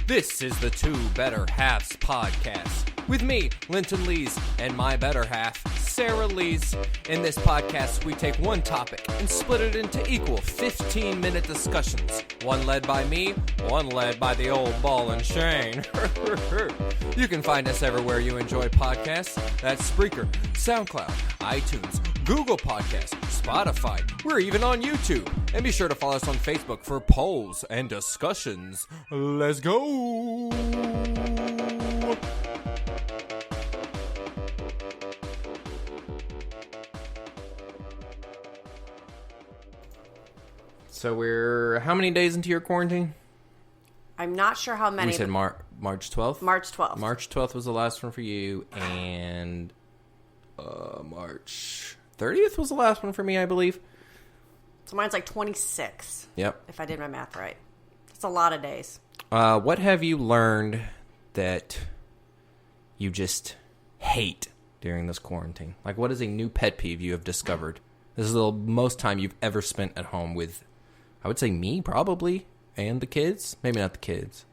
This is the Two Better Halves podcast with me, Linton Lees, and my better half, Sarah Lees. In this podcast, we take one topic and split it into equal 15-minute discussions. One led by me, one led by the old ball and chain. You can find us everywhere you enjoy podcasts. That's Spreaker, SoundCloud, iTunes, Google Podcasts, Spotify. We're even on YouTube. And be sure to follow us on Facebook for polls and discussions. Let's go! So we're how many days into your quarantine? I'm not sure how many. We said March 12th? March 12th. March 12th was the last one for you, and March 30th was the last one for me, I believe. So mine's like 26. Yep. If I did my math right. It's a lot of days. What have you learned that you just hate during this quarantine? Like, what is a new pet peeve you have discovered? This is the most time you've ever spent at home with, I would say, me, probably, and the kids. Maybe not the kids.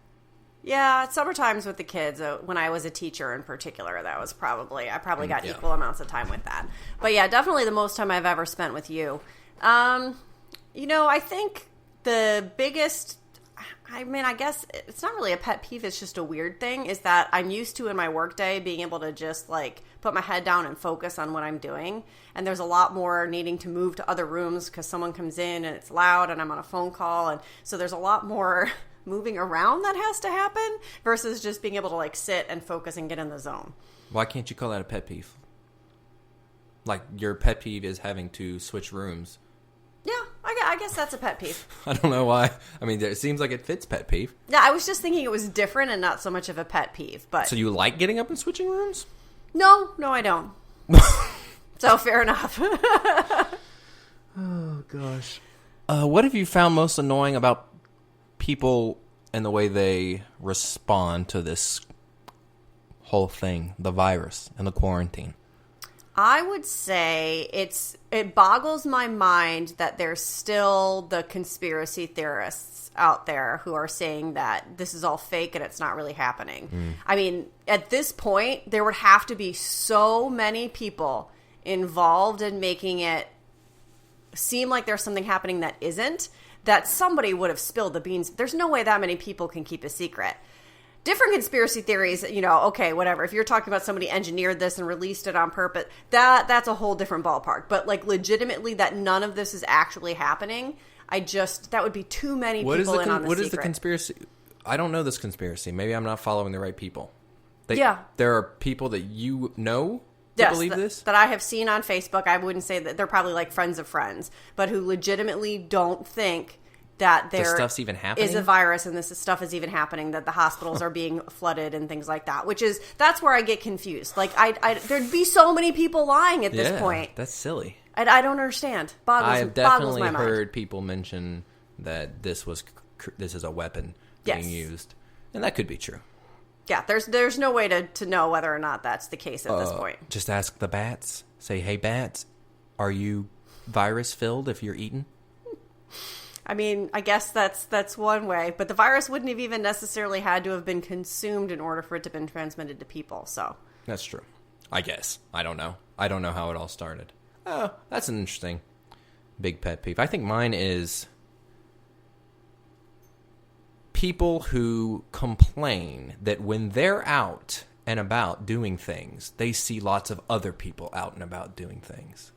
Yeah, summertimes with the kids, when I was a teacher in particular, that was I probably got equal amounts of time with that. But yeah, definitely the most time I've ever spent with you. I think the biggest, I guess it's not really a pet peeve, it's just a weird thing, is that I'm used to in my workday being able to just like put my head down and focus on what I'm doing. And there's a lot more needing to move to other rooms because someone comes in and it's loud and I'm on a phone call. And so there's a lot more moving around that has to happen versus just being able to like sit and focus and get in the zone. Why can't you call that a pet peeve? Like, your pet peeve is having to switch rooms. Yeah, I guess that's a pet peeve. I don't know why. I mean, it seems like it fits pet peeve. Yeah, I was just thinking it was different and not so much of a pet peeve. But so you like getting up and switching rooms? No, I don't. So fair enough. Oh, gosh. What have you found most annoying about people and the way they respond to this whole thing, the virus and the quarantine? I would say it boggles my mind that there's still the conspiracy theorists out there who are saying that this is all fake and it's not really happening. I mean, at this point, there would have to be so many people involved in making it seem like there's something happening that isn't, that somebody would have spilled the beans. There's no way that many people can keep a secret. Different conspiracy theories, okay, whatever. If you're talking about somebody engineered this and released it on purpose, that's a whole different ballpark. But, like, legitimately that none of this is actually happening, that would be too many people in on the secret. What is the conspiracy? I don't know this conspiracy. Maybe I'm not following the right people. Yeah. There are people that you know that believe this? That I have seen on Facebook. I wouldn't say that they're probably, like, friends of friends, but who legitimately don't think that there stuff's even happening? Is a virus and this stuff is even happening, that the hospitals are being flooded and things like that, that's where I get confused. Like, there'd be so many people lying at this point. That's silly. I don't understand. I've boggles my definitely mind. heard people mention that this is a weapon being used. And that could be true. Yeah, there's no way to know whether or not that's the case at this point. Just ask the bats. Say, hey, bats, are you virus-filled if you're eating? I mean, I guess that's one way, but the virus wouldn't have even necessarily had to have been consumed in order for it to have been transmitted to people, so. That's true. I guess. I don't know. I don't know how it all started. Oh, that's an interesting big pet peeve. I think mine is people who complain that when they're out and about doing things, they see lots of other people out and about doing things.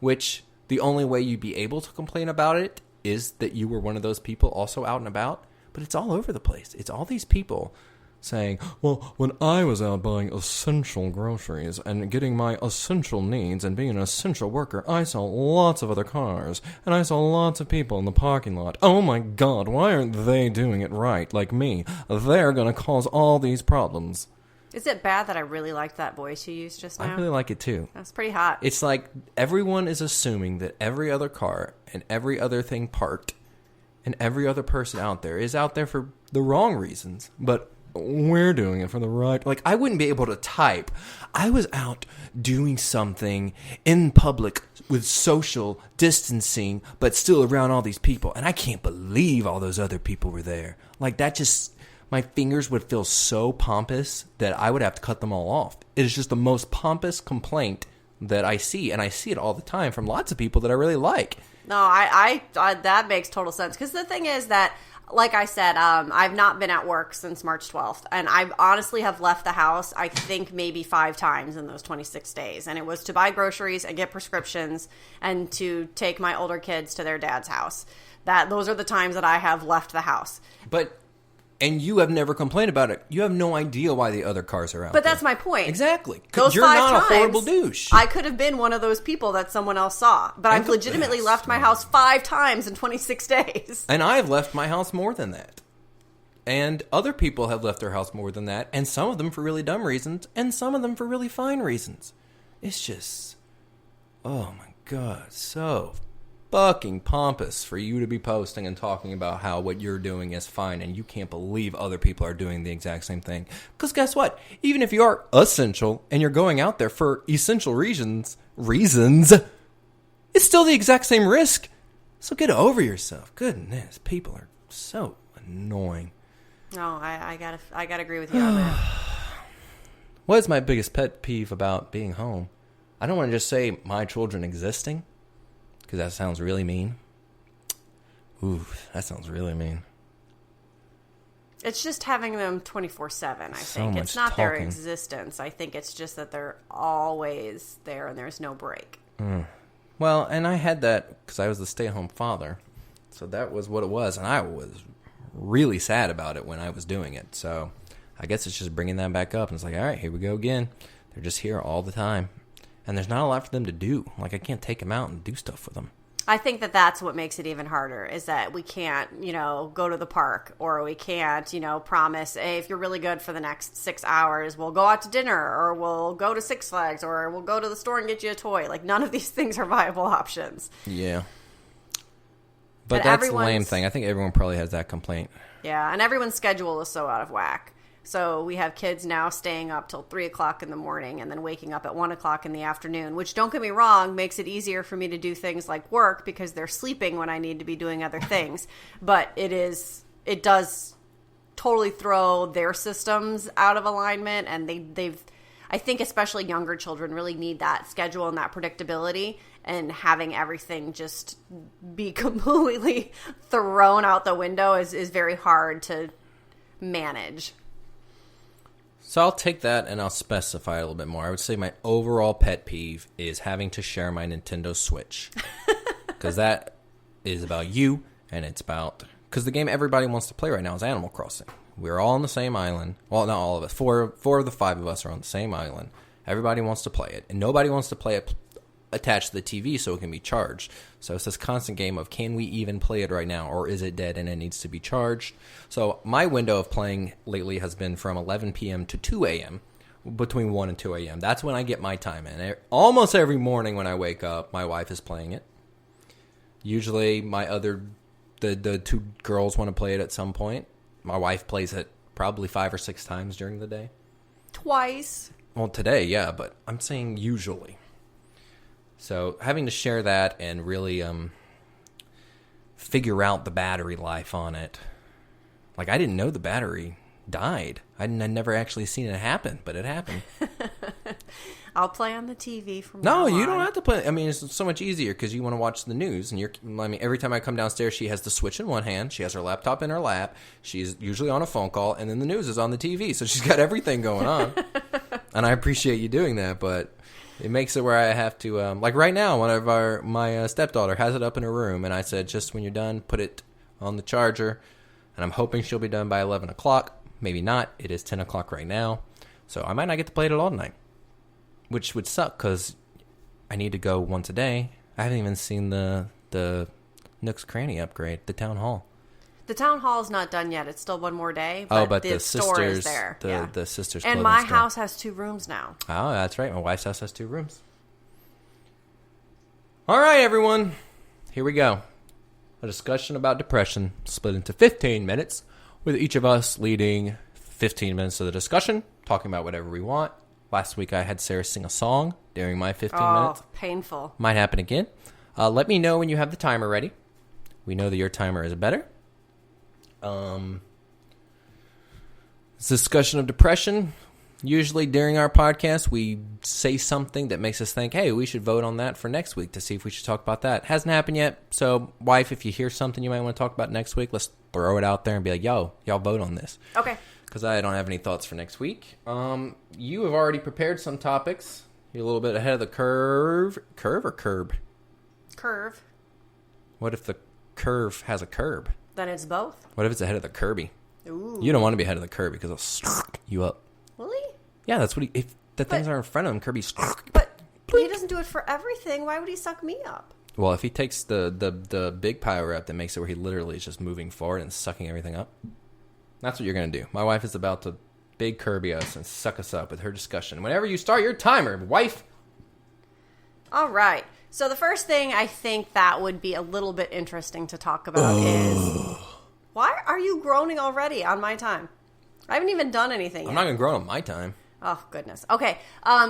Which, the only way you'd be able to complain about it is that you were one of those people also out and about, but it's all over the place. It's all these people saying, well, when I was out buying essential groceries and getting my essential needs and being an essential worker, I saw lots of other cars, and I saw lots of people in the parking lot. Oh my God, why aren't they doing it right like me? They're going to cause all these problems. Is it bad that I really liked that voice you used just now? I really like it too. That's pretty hot. It's like everyone is assuming that every other car and every other thing parked and every other person out there is out there for the wrong reasons. But we're doing it for the right. Like, I wouldn't be able to type. I was out doing something in public with social distancing, but still around all these people. And I can't believe all those other people were there. Like, that just, my fingers would feel so pompous that I would have to cut them all off. It is just the most pompous complaint that I see. And I see it all the time from lots of people that I really like. No, I that makes total sense. Because the thing is that, like I said, I've not been at work since March 12th. And I honestly have left the house, I think, maybe 5 times in those 26 days. And it was to buy groceries and get prescriptions and to take my older kids to their dad's house. Those are the times that I have left the house. And you have never complained about it. You have no idea why the other cars are out. But that's my point. Exactly. Those You're 5 not times, a horrible douche. I could have been one of those people that someone else saw. But I've legitimately left my house 5 times in 26 days. And I've left my house more than that. And other people have left their house more than that. And some of them for really dumb reasons. And some of them for really fine reasons. It's just, oh my God, so fucking pompous for you to be posting and talking about how what you're doing is fine and you can't believe other people are doing the exact same thing. Because guess what? Even if you are essential and you're going out there for essential reasons, it's still the exact same risk. So get over yourself. Goodness, people are so annoying. No, I gotta agree with you on that. What is my biggest pet peeve about being home? I don't want to just say my children existing. Because that sounds really mean. Ooh, that sounds really mean. It's just having them 24/7, I think. It's not their existence. I think it's just that they're always there and there's no break. Well, and I had that because I was the stay-at-home father. So that was what it was. And I was really sad about it when I was doing it. So I guess it's just bringing that back up. And it's like, all right, here we go again. They're just here all the time. And there's not a lot for them to do. Like, I can't take them out and do stuff with them. I think that that's what makes it even harder, is that we can't, go to the park, or we can't, promise, hey, if you're really good for the next 6 hours, we'll go out to dinner, or we'll go to Six Flags, or we'll go to the store and get you a toy. Like, none of these things are viable options. Yeah. But that's the lame thing. I think everyone probably has that complaint. Yeah, and everyone's schedule is so out of whack. So we have kids now staying up till 3 o'clock in the morning and then waking up at 1 o'clock in the afternoon, which, don't get me wrong, makes it easier for me to do things like work because they're sleeping when I need to be doing other things. But it does totally throw their systems out of alignment, and I think especially younger children really need that schedule and that predictability, and having everything just be completely thrown out the window is very hard to manage. So I'll take that and I'll specify a little bit more. I would say my overall pet peeve is having to share my Nintendo Switch. Because that is about you, and it's about... Because the game everybody wants to play right now is Animal Crossing. We're all on the same island. Well, not all of us. Four of the 5 of us are on the same island. Everybody wants to play it. And nobody wants to play it attached to the TV so it can be charged. So it's this constant game of, can we even play it right now, or is it dead and it needs to be charged? So my window of playing lately has been from 11 p.m. to 2 a.m., between 1 and 2 a.m. That's when I get my time in. Almost every morning when I wake up, my wife is playing it. Usually the 2 girls want to play it at some point. My wife plays it probably 5 or 6 times during the day. Twice. Well, today, yeah, but I'm saying usually. So having to share that and really figure out the battery life on it. Like, I didn't know the battery died. I'd never actually seen it happen, but it happened. I'll play on the TV from now No, on. you don't have to play. I mean, it's so much easier because you want to watch the news. And every time I come downstairs, she has the Switch in one hand. She has her laptop in her lap. She's usually on a phone call. And then the news is on the TV. So she's got everything going on. And I appreciate you doing that, but... It makes it where I have to, like right now, my stepdaughter has it up in her room, and I said, just when you're done, put it on the charger, and I'm hoping she'll be done by 11 o'clock. Maybe not. It is 10 o'clock right now, so I might not get to play it all night, which would suck, because I need to go once a day. I haven't even seen the Nook's Cranny upgrade, the Town Hall. The Town Hall is not done yet. It's still one more day. But the store is there. The sisters' and my house has 2 rooms now. Oh, that's right. My wife's house has 2 rooms. All right, everyone. Here we go. A discussion about depression split into 15 minutes, with each of us leading 15 minutes of the discussion, talking about whatever we want. Last week I had Sarah sing a song during my 15 minutes. Painful. Might happen again. Let me know when you have the timer ready. We know that your timer is better. It's a discussion of depression. Usually during our podcast, we say something that makes us think, hey, we should vote on that for next week to see if we should talk about that. Hasn't happened yet. So, wife, if you hear something you might want to talk about next week, let's throw it out there and be like, yo, y'all vote on this. Okay. Because I don't have any thoughts for next week. You have already prepared some topics. You're a little bit ahead of the curve. Curve or curb? Curve. What if the curve has a curb? Then it's both. What if it's ahead of the Kirby? Ooh. You don't want to be ahead of the Kirby because it'll suck you up. Really? Yeah, that's what if the things are in front of him, Kirby's. But he doesn't do it for everything. Why would he suck me up? Well, if he takes the big power up that makes it where he literally is just moving forward and sucking everything up, that's what you're going to do. My wife is about to big Kirby us and suck us up with her discussion. Whenever you start your timer, wife. All right. So the first thing I think that would be a little bit interesting to talk about is, why are you groaning already on my time? I haven't even done anything yet. I'm not going to groan on my time. Oh, goodness. Okay.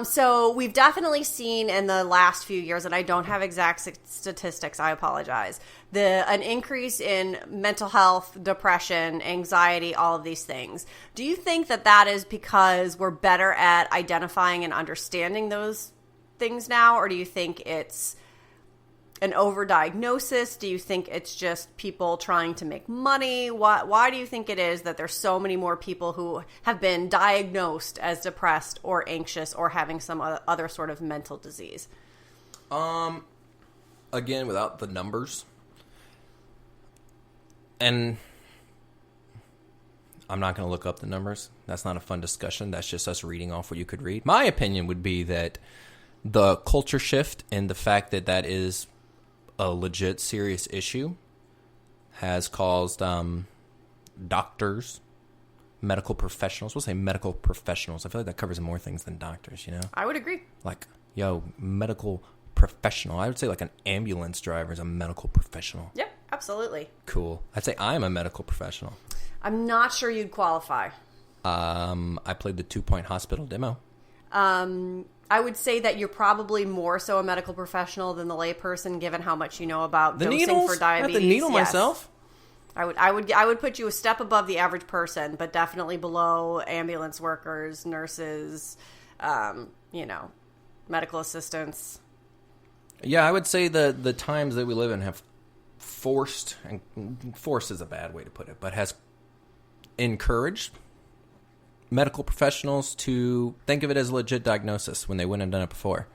So we've definitely seen in the last few years, and I don't have exact statistics, I apologize, an increase in mental health, depression, anxiety, all of these things. Do you think that is because we're better at identifying and understanding those things now, or do you think it's an overdiagnosis? Do you think it's just people trying to make money? Why do you think it is that there's so many more people who have been diagnosed as depressed or anxious or having some other sort of mental disease? Again, without the numbers, and I'm not going to look up the numbers. That's not a fun discussion. That's just us reading off what you could read. My opinion would be that the culture shift and the fact that is a legit serious issue has caused doctors, medical professionals, we'll say medical professionals. I feel like that covers more things than doctors, you know? I would agree. Like, medical professional. I would say like an ambulance driver is a medical professional. Yep, absolutely. Cool. I'd say I'm a medical professional. I'm not sure you'd qualify. I played the 2-point hospital demo. I would say that you're probably more so a medical professional than the layperson, given how much you know about the dosing needles? for diabetes. I have the needle myself. I would put you a step above the average person, but definitely below ambulance workers, nurses, medical assistants. Yeah, I would say the times that we live in have forced is a bad way to put it, but has encouraged medical professionals to think of it as a legit diagnosis when they wouldn't have done it before.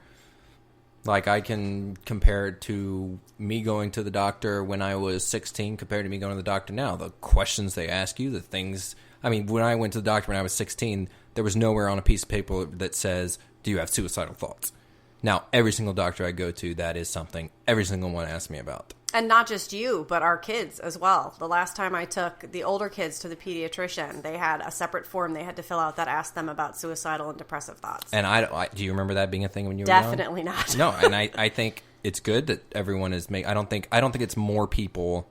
Like, I can compare it to me going to the doctor when I was 16 compared to me going to the doctor now. The questions they ask you, the things... I mean, when I went to the doctor when I was 16, there was nowhere on a piece of paper that says, do you have suicidal thoughts? Now, every single doctor I go to, that is something every single one asks me about. And not just you, but our kids as well. The last time I took the older kids to the pediatrician, they had a separate form they had to fill out that asked them about suicidal and depressive thoughts. And do you remember that being a thing when you were Definitely young? Not. No, and I think it's good that everyone is I don't think it's more people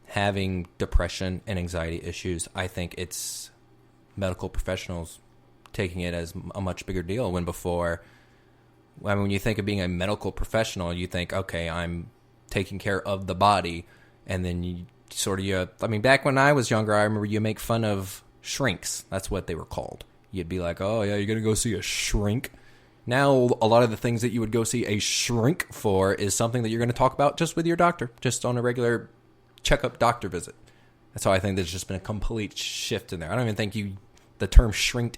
having depression and anxiety issues. I think it's medical professionals taking it as a much bigger deal when before... I mean, when you think of being a medical professional, you think, okay, I'm taking care of the body, and then you sort of, I mean, back when I was younger, I remember you make fun of shrinks. That's what they were called. You'd be like, oh, yeah, you're going to go see a shrink. Now, a lot of the things that you would go see a shrink for is something that you're going to talk about just with your doctor, just on a regular checkup doctor visit. That's how I think there's just been a complete shift in there. I don't even think the term shrink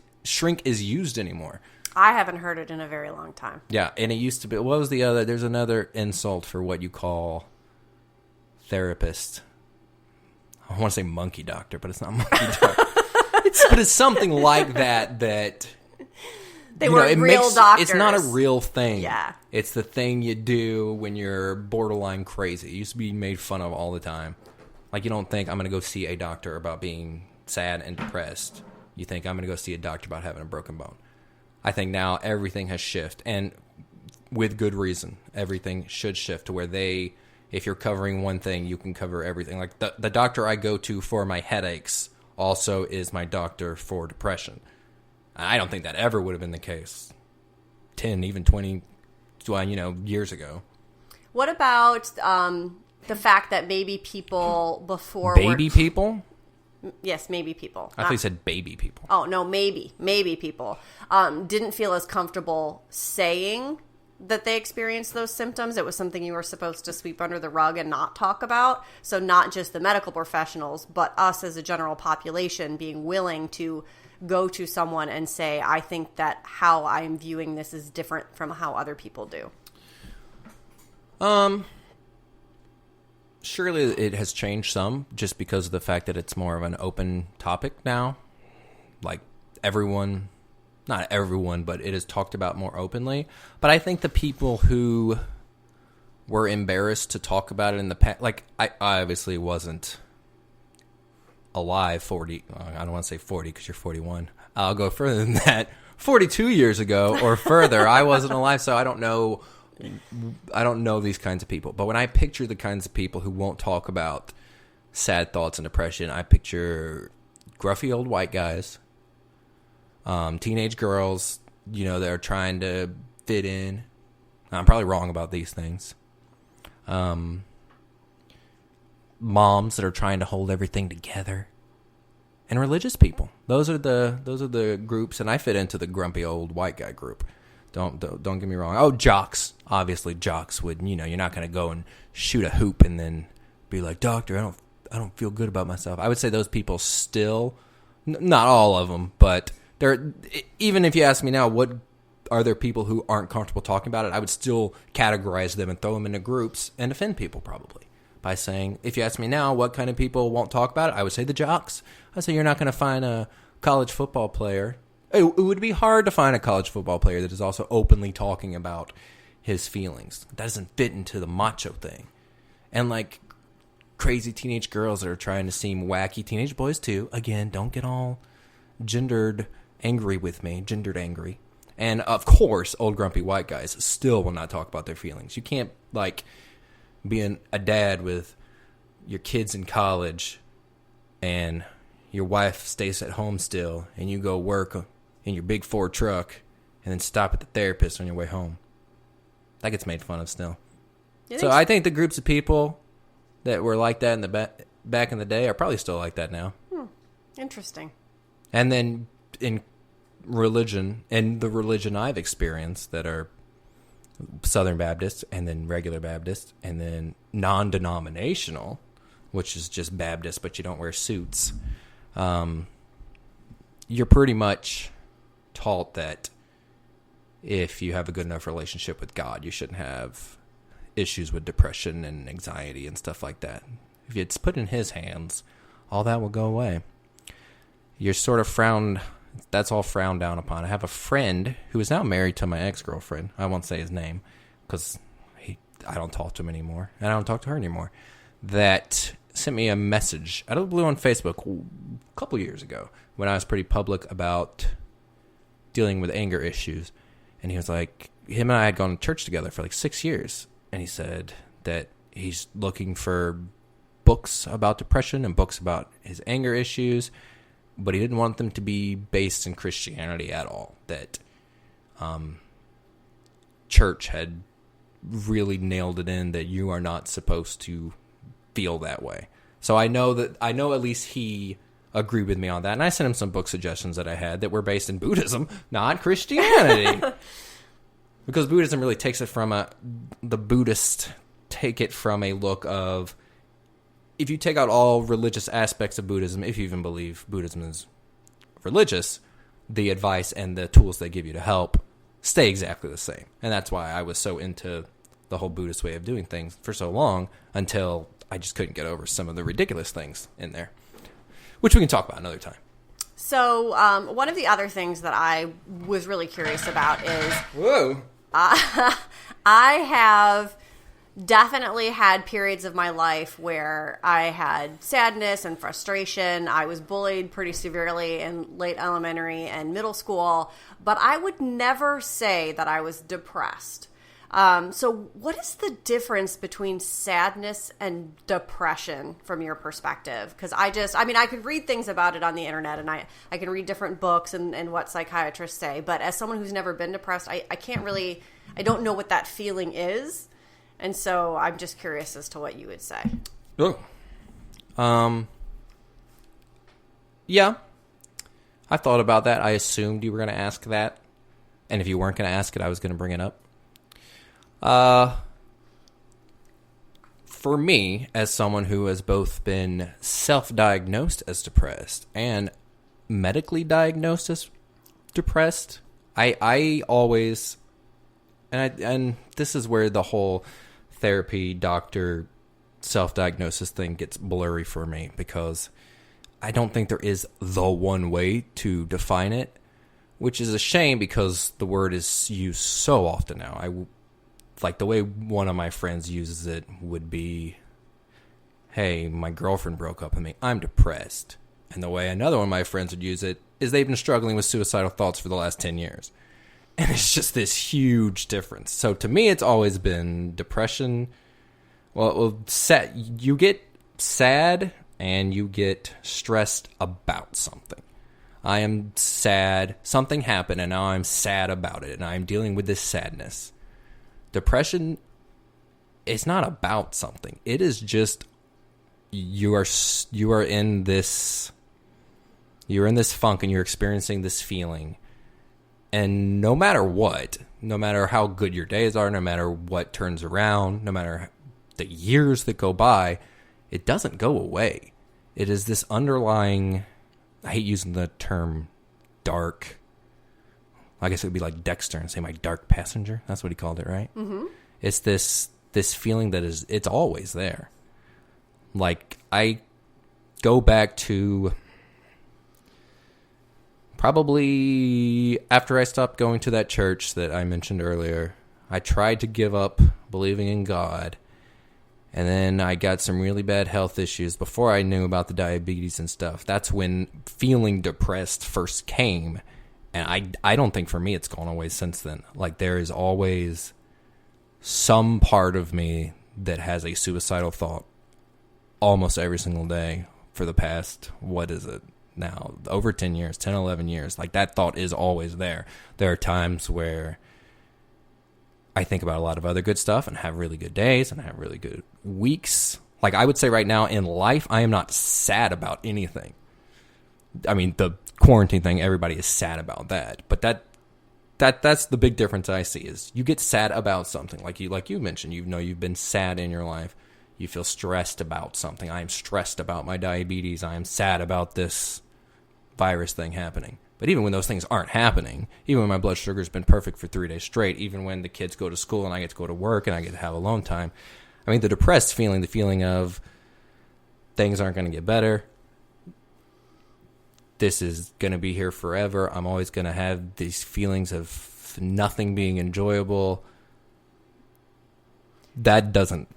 is used anymore. I haven't heard it in a very long time. Yeah, and it used to be... What was the other... There's another insult for what you call therapist. I want to say monkey doctor, but it's not monkey doctor. It's something like that they weren't real doctors. It's not a real thing. Yeah. It's the thing you do when you're borderline crazy. It used to be made fun of all the time. Like, you don't think, I'm going to go see a doctor about being sad and depressed. You think, I'm going to go see a doctor about having a broken bone. I think now everything has shifted, and with good reason. Everything should shift to where if you're covering one thing, you can cover everything. Like the doctor I go to for my headaches also is my doctor for depression. I don't think that ever would have been the case 10, even 20, years ago. What about the fact that maybe people before people? Yes, maybe people. I thought you said baby people. Oh, no, maybe people didn't feel as comfortable saying that they experienced those symptoms. It was something you were supposed to sweep under the rug and not talk about. So not just the medical professionals, but us as a general population being willing to go to someone and say, I think that how I'm viewing this is different from how other people do. Surely it has changed some just because of the fact that it's more of an open topic now. Like everyone, not everyone, but it is talked about more openly. But I think the people who were embarrassed to talk about it in the past, like I obviously wasn't alive 40, I don't want to say 40 because you're 41. I'll go further than that. 42 years ago or further, I wasn't alive, so I don't know these kinds of people. But when I picture the kinds of people who won't talk about sad thoughts and depression, I picture gruffy old white guys, teenage girls, that are trying to fit in. I'm probably wrong about these things. Moms that are trying to hold everything together, and religious people. Those are the groups, and I fit into the grumpy old white guy group. Don't get me wrong. Oh, jocks. Obviously, jocks would, you're not going to go and shoot a hoop and then be like, doctor, I don't feel good about myself. I would say those people still, not all of them, but they're, even if you ask me now, what are there people who aren't comfortable talking about it, I would still categorize them and throw them into groups and offend people probably by saying, if you ask me now, what kind of people won't talk about it, I would say the jocks. I say you're not going to find a college football player. It would be hard to find a college football player that is also openly talking about his feelings. That doesn't fit into the macho thing. And like crazy teenage girls that are trying to seem wacky, teenage boys too. Again, don't get all gendered angry with me, gendered angry. And of course, old grumpy white guys still will not talk about their feelings. You can't like being a dad with your kids in college and your wife stays at home still and you go work in your big Ford truck and then stop at the therapist on your way home. That gets made fun of still. So I think the groups of people that were like that in the back in the day are probably still like that now. Interesting. And then in religion, and the religion I've experienced that are Southern Baptists and then regular Baptists and then non-denominational, which is just Baptist but you don't wear suits, you're pretty much taught that if you have a good enough relationship with God, you shouldn't have issues with depression and anxiety and stuff like that. If it's put in his hands, all that will go away. You're sort of that's all frowned down upon. I have a friend who is now married to my ex-girlfriend. I won't say his name because I don't talk to him anymore, and I don't talk to her anymore, that sent me a message out of the blue on Facebook a couple years ago when I was pretty public about dealing with anger issues. And he was like, him and I had gone to church together for like 6 years. And he said that he's looking for books about depression and books about his anger issues, but he didn't want them to be based in Christianity at all. That church had really nailed it in that you are not supposed to feel that way. So I know at least he agreed with me on that. And I sent him some book suggestions that I had that were based in Buddhism, not Christianity. Because Buddhism really takes it from the Buddhists take it from a look of, if you take out all religious aspects of Buddhism, if you even believe Buddhism is religious, the advice and the tools they give you to help stay exactly the same. And that's why I was so into the whole Buddhist way of doing things for so long, until I just couldn't get over some of the ridiculous things in there, which we can talk about another time. So one of the other things that I was really curious about is... Whoa! I have definitely had periods of my life where I had sadness and frustration. I was bullied pretty severely in late elementary and middle school, but I would never say that I was depressed. So what is the difference between sadness and depression from your perspective? Because I could read things about it on the internet, and I can read different books and what psychiatrists say. But as someone who's never been depressed, I don't know what that feeling is. And so I'm just curious as to what you would say. Oh. Yeah. I thought about that. I assumed you were going to ask that. And if you weren't going to ask it, I was going to bring it up. For me, as someone who has both been self-diagnosed as depressed and medically diagnosed as depressed, I always, and this is where the whole therapy, doctor, self-diagnosis thing gets blurry for me, because I don't think there is the one way to define it, which is a shame because the word is used so often now. Like the way one of my friends uses it would be, hey, my girlfriend broke up with me, I'm depressed. And the way another one of my friends would use it is they've been struggling with suicidal thoughts for the last 10 years. And it's just this huge difference. So to me, it's always been depression. Well, you get sad and you get stressed about something. I am sad. Something happened and now I'm sad about it. And I'm dealing with this sadness. Depression is not about something. It is just you are in this funk and you're experiencing this feeling. And no matter what, no matter how good your days are, no matter what turns around, no matter the years that go by, it doesn't go away. It is this underlying, I hate using the term dark. I guess it would be like Dexter and say my dark passenger. That's what he called it, right? Mm-hmm. It's this feeling that it's always there. Like, I go back to probably after I stopped going to that church that I mentioned earlier. I tried to give up believing in God. And then I got some really bad health issues before I knew about the diabetes and stuff. That's when feeling depressed first came. And I don't think for me it's gone away since then. Like, there is always some part of me that has a suicidal thought almost every single day for the past, what is it now, over 10 years, 10, 11 years. Like, that thought is always there. There are times where I think about a lot of other good stuff and have really good days and have really good weeks. Like, I would say right now in life, I am not sad about anything. I mean, the quarantine thing, everybody is sad about that. But that's the big difference I see, is you get sad about something. Like you mentioned, you've been sad in your life. You feel stressed about something. I am stressed about my diabetes. I am sad about this virus thing happening. But even when those things aren't happening, even when my blood sugar has been perfect for 3 days straight, even when the kids go to school and I get to go to work and I get to have alone time, I mean, the depressed feeling, the feeling of things aren't going to get better, this is going to be here forever, I'm always going to have these feelings of nothing being enjoyable, that doesn't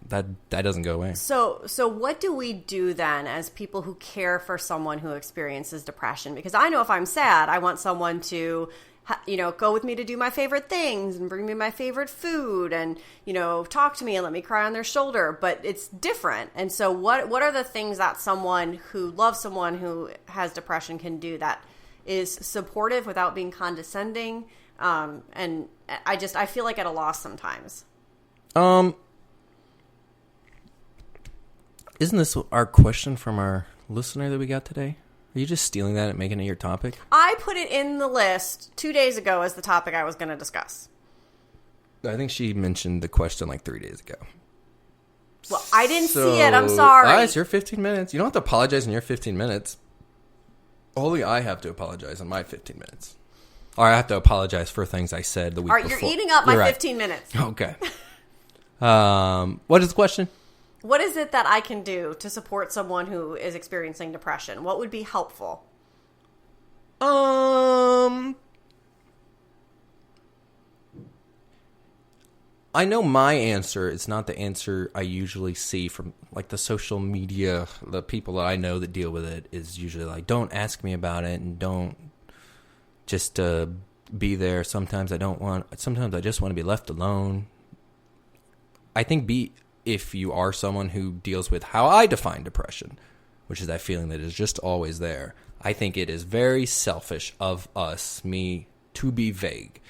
go away. So what do we do then as people who care for someone who experiences depression? Because I know if I'm sad, I want someone to, go with me to do my favorite things and bring me my favorite food and, talk to me and let me cry on their shoulder. But it's different. And so what are the things that someone who loves someone who has depression can do that is supportive without being condescending? And I feel like at a loss sometimes. Isn't this our question from our listener that we got today? Are you just stealing that and making it your topic? I put it in the list 2 days ago as the topic I was going to discuss. I think she mentioned the question like 3 days ago. Well, I didn't see it. I'm sorry. It's your 15 minutes. You don't have to apologize in your 15 minutes. Only I have to apologize in my 15 minutes. Or I have to apologize for things I said the week before. All right, you're eating up my 15 minutes. Okay. What is the question? What is it that I can do to support someone who is experiencing depression? What would be helpful? I know my answer is not the answer I usually see from like the social media, the people that I know that deal with it, is usually like, don't ask me about it and don't just be there. Sometimes I just want to be left alone. I think if you are someone who deals with how I define depression, which is that feeling that is just always there, I think it is very selfish of me, to be vague.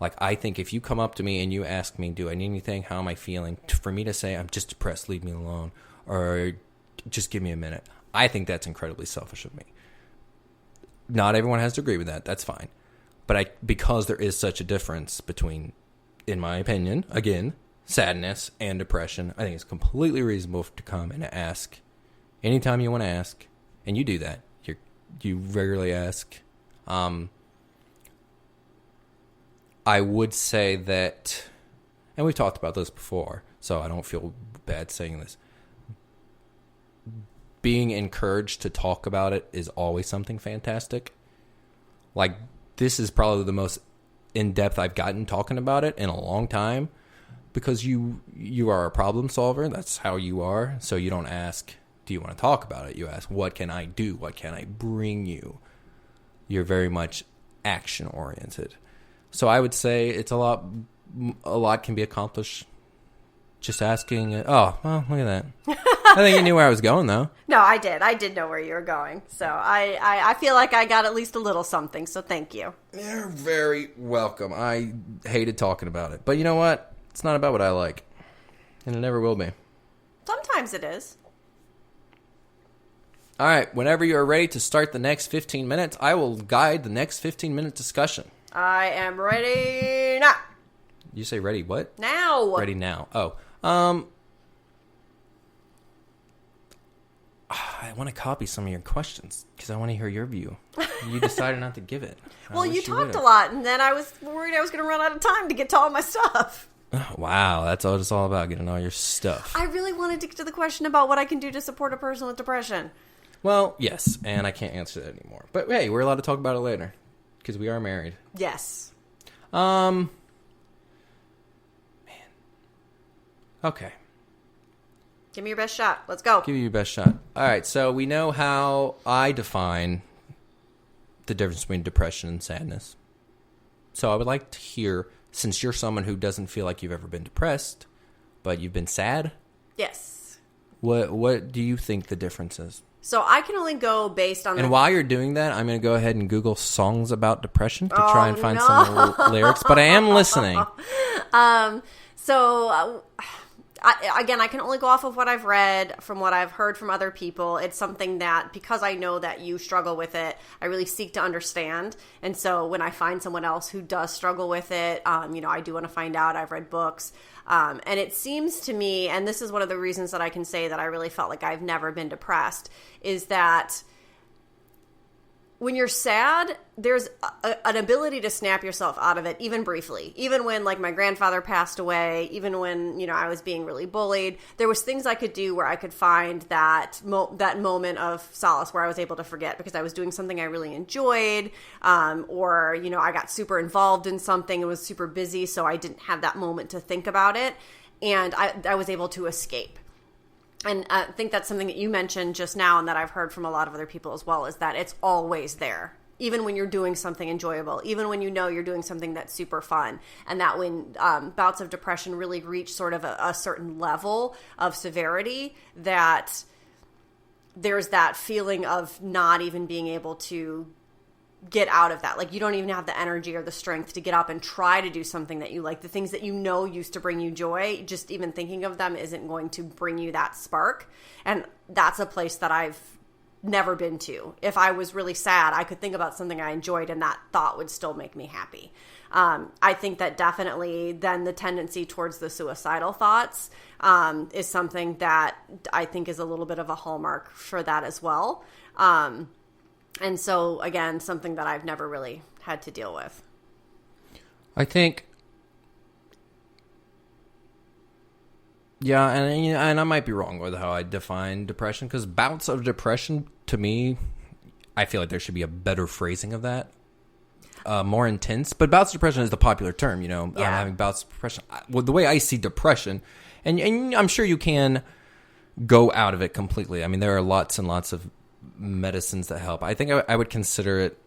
Like, I think if you come up to me and you ask me, do I need anything? How am I feeling? For me to say, I'm just depressed, leave me alone, or just give me a minute. I think that's incredibly selfish of me. Not everyone has to agree with that. That's fine. But because there is such a difference between, in my opinion, again, sadness and depression, I think it's completely reasonable to come and ask anytime you want to ask. And you do that. You regularly ask. I would say that, and we've talked about this before, so I don't feel bad saying this. Being encouraged to talk about it is always something fantastic. Like, this is probably the most in-depth I've gotten talking about it in a long time, because you are a problem solver. That's how you are. So you don't ask, do you want to talk about it? You ask, what can I do? What can I bring you? You're very much action-oriented. So I would say it's a lot can be accomplished just asking. Oh, well, look at that. I think you knew where I was going, though. No, I did. I did know where you were going. So I feel like I got at least a little something, so thank you. You're very welcome. I hated talking about it. But you know what? It's not about what I like. And it never will be. Sometimes it is. All right. Whenever you are ready to start the next 15 minutes, I will guide the next 15-minute discussion. I am ready now. You say ready what? Now. Ready now. Oh. I want to copy some of your questions because I want to hear your view. You decided not to give it. Well, you talked a lot, and then I was worried I was going to run out of time to get to all my stuff. Oh, wow, that's all it's all about, getting all your stuff. I really wanted to get to the question about what I can do to support a person with depression. Well, yes, and I can't answer that anymore. But hey, we're allowed to talk about it later because we are married. Yes. Man. Okay. Give me your best shot. Let's go. Give you your best shot. All right, so we know how I define the difference between depression and sadness. So I would like to hear, since you're someone who doesn't feel like you've ever been depressed, but you've been sad. Yes. What do you think the difference is? So I can only go based on... And while you're doing that, I'm going to go ahead and Google songs about depression to try and find some lyrics. But I am listening. I can only go off of what I've read, from what I've heard from other people. It's something that, because I know that you struggle with it, I really seek to understand. And so when I find someone else who does struggle with it, I do want to find out. I've read books. And it seems to me, and this is one of the reasons that I can say that I really felt like I've never been depressed, is that when you're sad, there's an ability to snap yourself out of it, even briefly. Even when, like, my grandfather passed away, even when, I was being really bullied, there was things I could do where I could find that moment of solace where I was able to forget because I was doing something I really enjoyed, or, I got super involved in something and was super busy, so I didn't have that moment to think about it, and I was able to escape. And I think that's something that you mentioned just now and that I've heard from a lot of other people as well, is that it's always there, even when you're doing something enjoyable, even when you're doing something that's super fun. And that when bouts of depression really reach sort of a certain level of severity, that there's that feeling of not even being able to get out of that. Like, you don't even have the energy or the strength to get up and try to do something that you like. The things that used to bring you joy, just even thinking of them isn't going to bring you that spark. And that's a place that I've never been to. If I was really sad, I could think about something I enjoyed and that thought would still make me happy. I think that definitely then the tendency towards the suicidal thoughts is something that I think is a little bit of a hallmark for that as well. And so, again, something that I've never really had to deal with. I think, yeah, and I might be wrong with how I define depression, because bouts of depression, to me, I feel like there should be a better phrasing of that. More intense. But bouts of depression is the popular term, Yeah. I'm having bouts of depression. Well, the way I see depression, and I'm sure you can go out of it completely. I mean, there are lots and lots of medicines that help. I think I would consider it,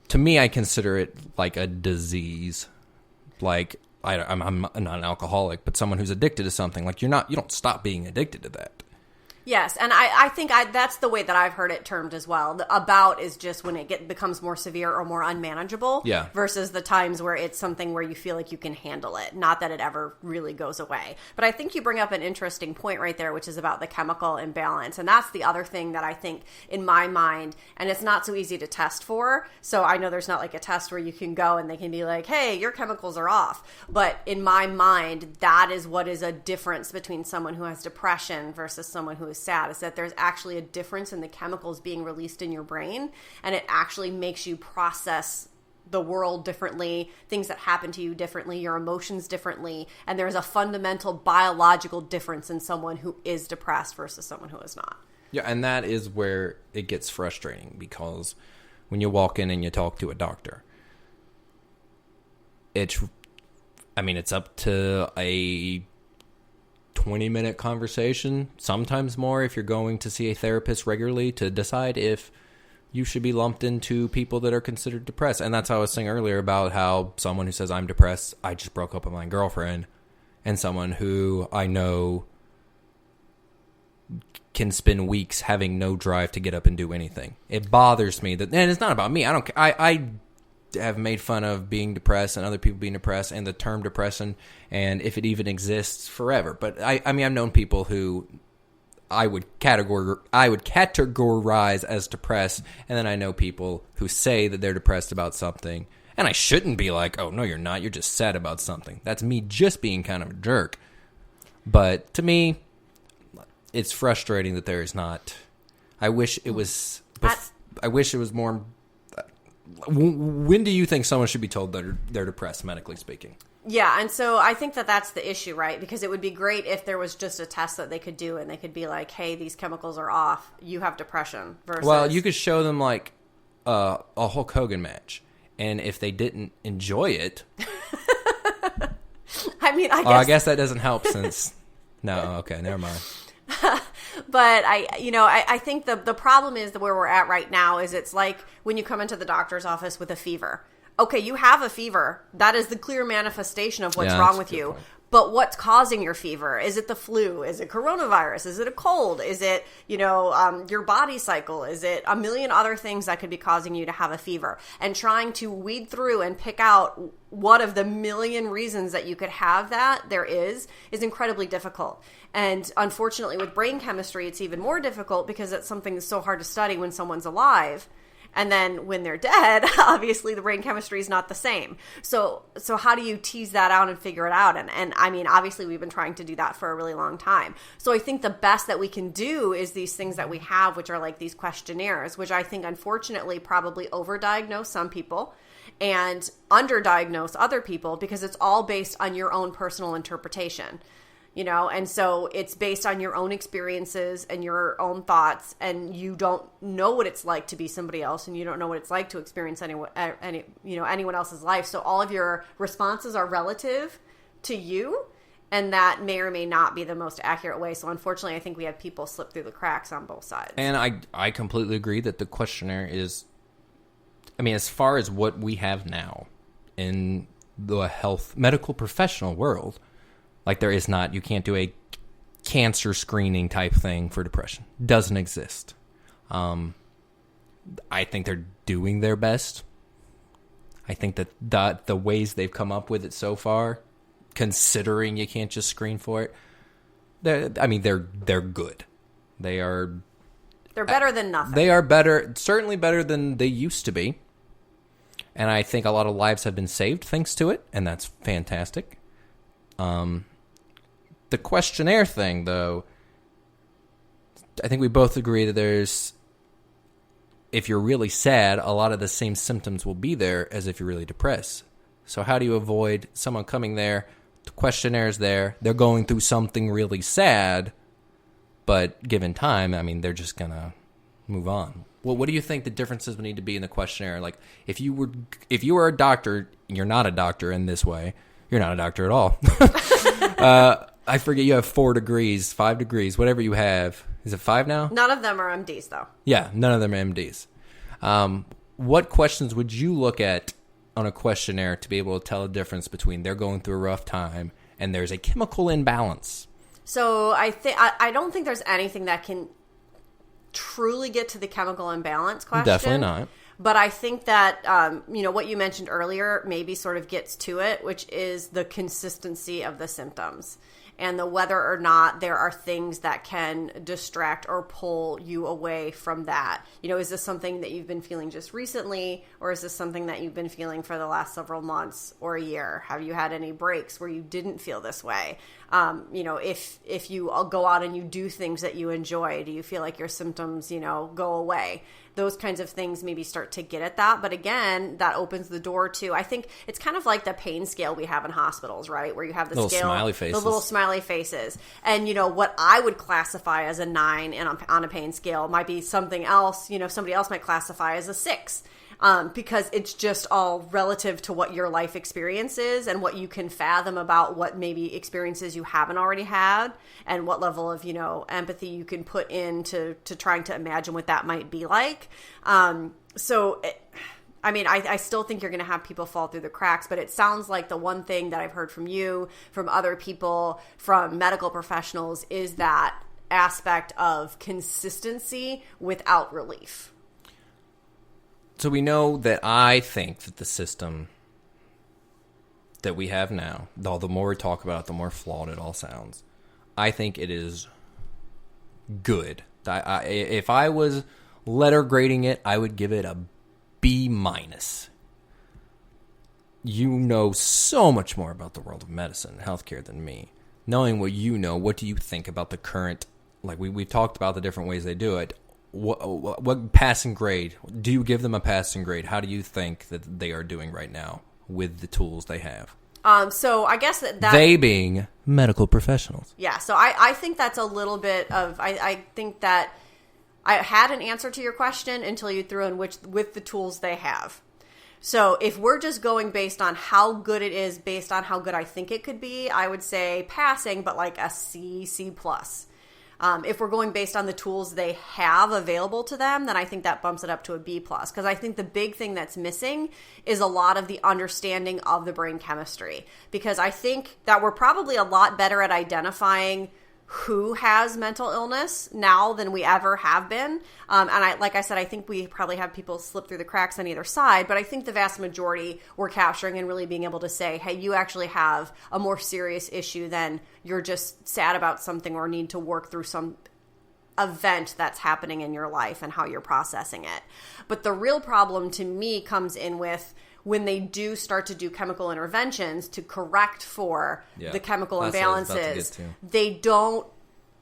to me, I consider it like a disease. Like, I'm not an alcoholic, but someone who's addicted to something, like you don't stop being addicted to that. Yes, and I think that's the way that I've heard it termed as well. The about is just when it becomes more severe or more unmanageable, yeah, versus the times where it's something where you feel like you can handle it, not that it ever really goes away. But I think you bring up an interesting point right there, which is about the chemical imbalance, and that's the other thing that I think in my mind, and it's not so easy to test for, so I know there's not like a test where you can go and they can be like, hey, your chemicals are off, but in my mind, that is what is a difference between someone who has depression versus someone who is sad, is that there's actually a difference in the chemicals being released in your brain, and it actually makes you process the world differently, things that happen to you differently, your emotions differently, and there's a fundamental biological difference in someone who is depressed versus someone who is not. Yeah, and that is where it gets frustrating, because when you walk in and you talk to a doctor, it's up to a 20-minute conversation, sometimes more if you're going to see a therapist regularly, to decide if you should be lumped into people that are considered depressed. And that's how I was saying earlier about how someone who says, I'm depressed, I just broke up with my girlfriend, and someone who I know can spend weeks having no drive to get up and do anything. It bothers me that, and it's not about me. I have made fun of being depressed and other people being depressed and the term depression and if it even exists forever. But I've known people who I would categorize as depressed, and then I know people who say that they're depressed about something, and I shouldn't be like, oh, no, you're not. You're just sad about something. That's me just being kind of a jerk. But to me, it's frustrating that there is not. I wish it was. I wish it was more. When do you think someone should be told that they're depressed, medically speaking? Yeah, and so I think that that's the issue, right? Because it would be great if there was just a test that they could do and they could be like, hey, these chemicals are off. You have depression. Versus... Well, you could show them like a Hulk Hogan match, and if they didn't enjoy it... I guess that doesn't help since... No, okay, never mind. But I think the problem is that where we're at right now is it's like when you come into the doctor's office with a fever. Okay, you have a fever. That is the clear manifestation of what's wrong with you. Point. But what's causing your fever? Is it the flu? Is it coronavirus? Is it a cold? Is it, your body cycle? Is it a million other things that could be causing you to have a fever? And trying to weed through and pick out what of the million reasons that you could have that there is incredibly difficult. And unfortunately, with brain chemistry, it's even more difficult because it's something that's so hard to study when someone's alive. And then when they're dead, obviously the brain chemistry is not the same. So how do you tease that out and figure it out? And I mean, obviously we've been trying to do that for a really long time. So I think the best that we can do is these things that we have, which are like these questionnaires, which I think unfortunately probably overdiagnose some people and underdiagnose other people because it's all based on your own personal interpretation. And so it's based on your own experiences and your own thoughts, and you don't know what it's like to be somebody else, and you don't know what it's like to experience anyone else's life. So all of your responses are relative to you, and that may or may not be the most accurate way. So unfortunately, I think we have people slip through the cracks on both sides. And I completely agree that the questionnaire is, as far as what we have now in the medical professional world, like there is not, you can't do a cancer screening type thing for depression. Doesn't exist. I think they're doing their best. I think that the ways they've come up with it so far, considering you can't just screen for it, they're good. They're better than nothing. They are better, certainly better than they used to be. And I think a lot of lives have been saved thanks to it, and that's fantastic. The questionnaire thing, though, I think we both agree that if you're really sad, a lot of the same symptoms will be there as if you're really depressed. So how do you avoid someone coming there, the questionnaire's there, they're going through something really sad, but given time, they're just going to move on. Well, what do you think the differences would need to be in the questionnaire? Like, if you were a doctor, you're not a doctor in this way. You're not a doctor at all. I forget, you have 4 degrees, 5 degrees, whatever you have. Is it 5 now? None of them are MDs, though. Yeah, none of them are MDs. What questions would you look at on a questionnaire to be able to tell a difference between they're going through a rough time and there's a chemical imbalance? So I don't think there's anything that can truly get to the chemical imbalance question. Definitely not. But I think that, what you mentioned earlier maybe sort of gets to it, which is the consistency of the symptoms and the whether or not there are things that can distract or pull you away from that. Is this something that you've been feeling just recently, or is this something that you've been feeling for the last several months or a year? Have you had any breaks where you didn't feel this way? If you go out and you do things that you enjoy, do you feel like your symptoms, go away? Those kinds of things maybe start to get at that. But again, that opens the door to, I think it's kind of like the pain scale we have in hospitals, right? Where you have the little scale, smiley faces. the little smiley faces. And, what I would classify as a 9 on a pain scale might be something else, somebody else might classify as a 6. Because it's just all relative to what your life experience is and what you can fathom about what maybe experiences you haven't already had and what level of, empathy you can put into trying to imagine what that might be like. I still think you're going to have people fall through the cracks, but it sounds like the one thing that I've heard from you, from other people, from medical professionals is that aspect of consistency without relief. So we know that I think that the system that we have now, though the more we talk about it, the more flawed it all sounds. I think it is good. If I was letter grading it, I would give it a B-. You know so much more about the world of medicine and healthcare than me. Knowing what you know, what do you think about the current, like we've talked about the different ways they do it. What passing grade? Do you give them a passing grade? How do you think that they are doing right now with the tools they have? So I guess that they being medical professionals. Yeah, so I think that's a little bit of, I think that I had an answer to your question until you threw in with the tools they have. So if we're just going based on how good it is, based on how good I think it could be, I would say passing, but like a C+. If we're going based on the tools they have available to them, then I think that bumps it up to a B+. Because I think the big thing that's missing is a lot of the understanding of the brain chemistry. Because I think that we're probably a lot better at identifying who has mental illness now than we ever have been. Like I said, I think we probably have people slip through the cracks on either side, but I think the vast majority we're capturing and really being able to say, hey, you actually have a more serious issue than you're just sad about something or need to work through some event that's happening in your life and how you're processing it. But the real problem to me comes in with when they do start to do chemical interventions to correct for the chemical imbalances,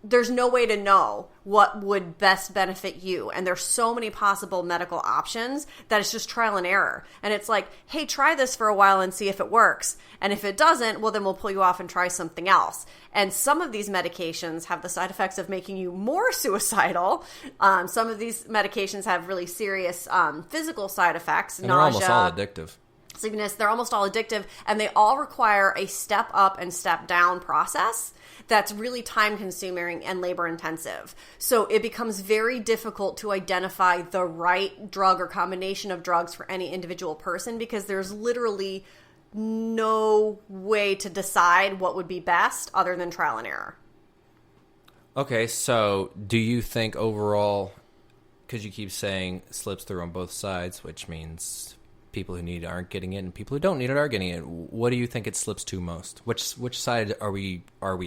there's no way to know what would best benefit you. And there's so many possible medical options that it's just trial and error. And it's like, hey, try this for a while and see if it works. And if it doesn't, well, then we'll pull you off and try something else. And some of these medications have the side effects of making you more suicidal. Some of these medications have really serious physical side effects. And nausea, they're almost all addictive. Sleepiness, they're almost all addictive, and they all require a step up and step down process that's really time consuming and labor intensive. So it becomes very difficult to identify the right drug or combination of drugs for any individual person because there's literally no way to decide what would be best other than trial and error. Okay, so do you think overall, because you keep saying slips through on both sides, which means people who need it aren't getting it and people who don't need it are getting it, what do you think it slips to most? Which side are we